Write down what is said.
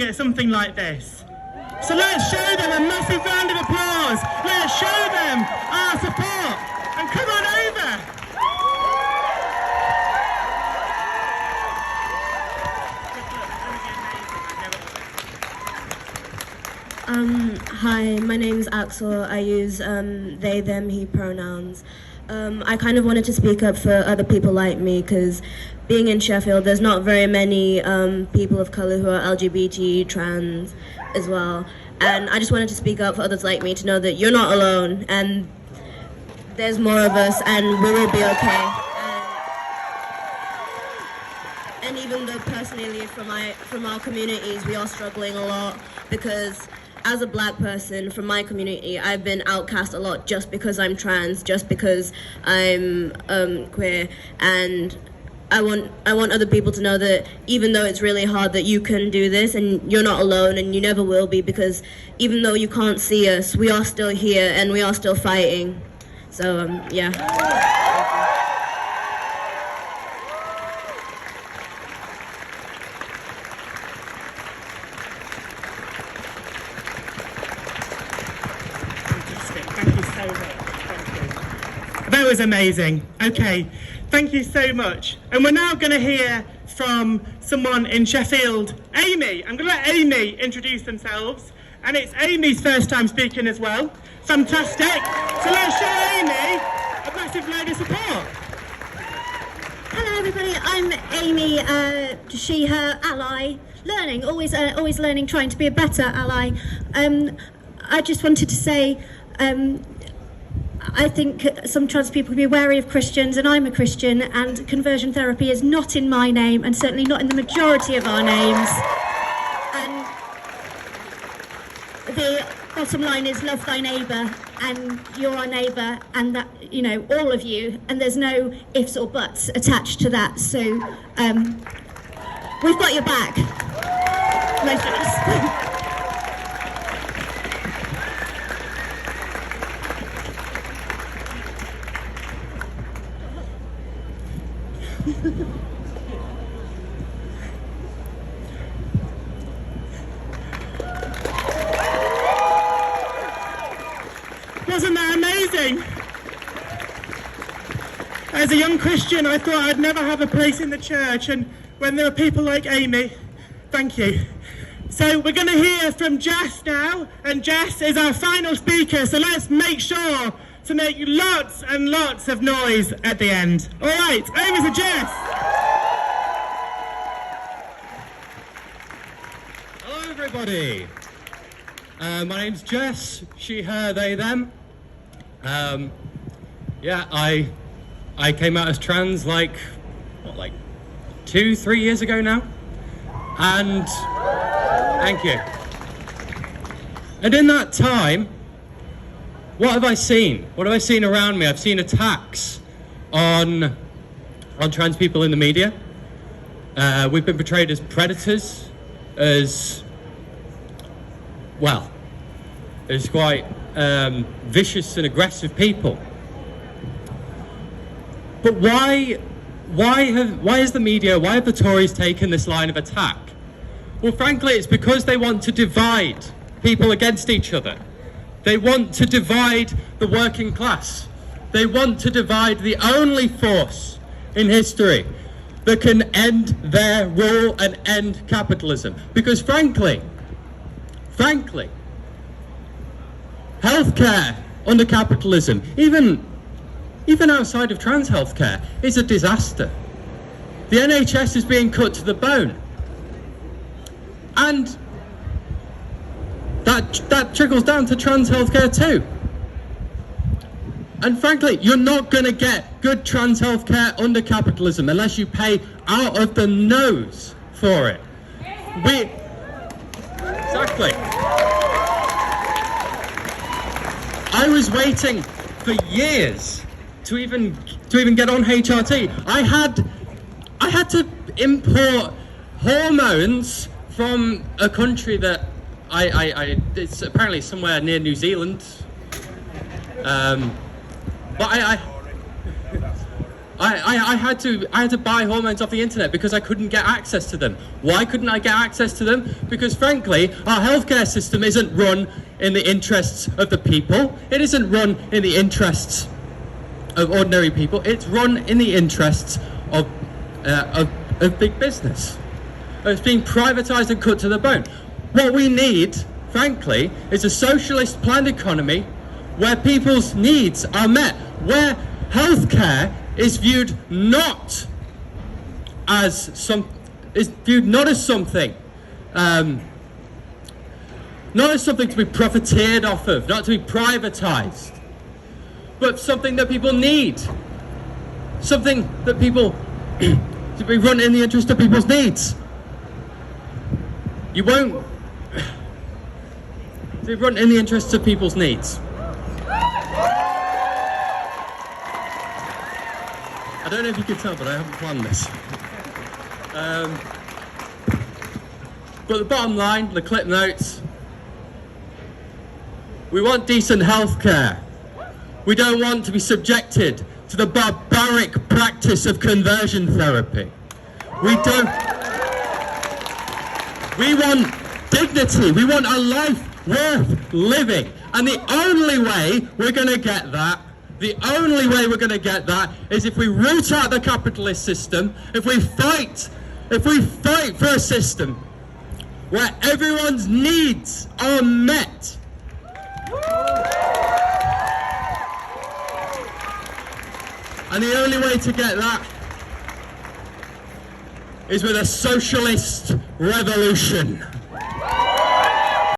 at something like this. So let's show them a massive round of applause. Let's show them our support. And come on over. Hi, my name's Axel. I use they, them, he pronouns. I kind of wanted to speak up for other people like me because being in Sheffield, there's not very many people of colour who are LGBT, trans as well. And I just wanted to speak up for others like me to know that you're not alone and there's more of us and we will be okay. And even though personally from our communities, we are struggling a lot because as a black person from my community, I've been outcast a lot just because I'm trans, just because I'm queer, and I want other people to know that even though it's really hard, that you can do this and you're not alone and you never will be, because even though you can't see us, we are still here and we are still fighting. So yeah. That was amazing. Okay, thank you so much. And we're now going to hear from someone in Sheffield, Amy. I'm going to let Amy introduce themselves. And it's Amy's first time speaking as well. Fantastic. So let's show Amy a massive load of support. Hello everybody, I'm Amy, she, her, ally, learning, always learning, trying to be a better ally. I just wanted to say, I think some trans people can be wary of Christians, and I'm a Christian, and conversion therapy is not in my name, and certainly not in the majority of our names. And the bottom line is love thy neighbour, and you're our neighbour, and that, you know, all of you, and there's no ifs or buts attached to that. So we've got your back, most of us. Wasn't that amazing? As a young Christian, I thought I'd never have a place in the church, and when there are people like Amy, thank you. So we're going to hear from Jess now, and Jess is our final speaker, so let's make sure to make lots and lots of noise at the end. All right, over to Jess. Hello everybody. My name's Jess, she, her, they, them. Yeah, I came out as trans like 2-3 years ago now, and thank you. And in that time, what have I seen? What have I seen around me? I've seen attacks on trans people in the media. We've been portrayed as predators, as quite vicious and aggressive people. But why is the media, why have the Tories taken this line of attack? Well, frankly, it's because they want to divide people against each other. They want to divide the working class. They want to divide the only force in history that can end their rule and end capitalism. Because frankly, healthcare under capitalism, even outside of trans healthcare, is a disaster. The NHS is being cut to the bone. And that trickles down to trans healthcare too. And frankly, you're not going to get good trans healthcare under capitalism unless you pay out of the nose for it. Exactly. I was waiting for years to even get on HRT. I had to import hormones from a country that it's apparently somewhere near New Zealand. But I had to buy hormones off the internet because I couldn't get access to them. Why couldn't I get access to them? Because frankly, our healthcare system isn't run in the interests of the people. It isn't run in the interests of ordinary people. It's run in the interests of big business. It's being privatized and cut to the bone. What we need, frankly, is a socialist planned economy where people's needs are met, where healthcare is viewed not as something, not as something to be profiteered off of, not to be privatized, but something that people need, something that people to be run in the interest of people's needs. You won't be run in the interests of people's needs. I don't know if you can tell, but I haven't planned this. But the bottom line, the clip notes, we want decent healthcare. We don't want to be subjected to the barbaric practice of conversion therapy. We want dignity. We want a life worth living. And the only way we're going to get that, is if we root out the capitalist system, if we fight for a system where everyone's needs are met. And the only way to get that is with a socialist revolution.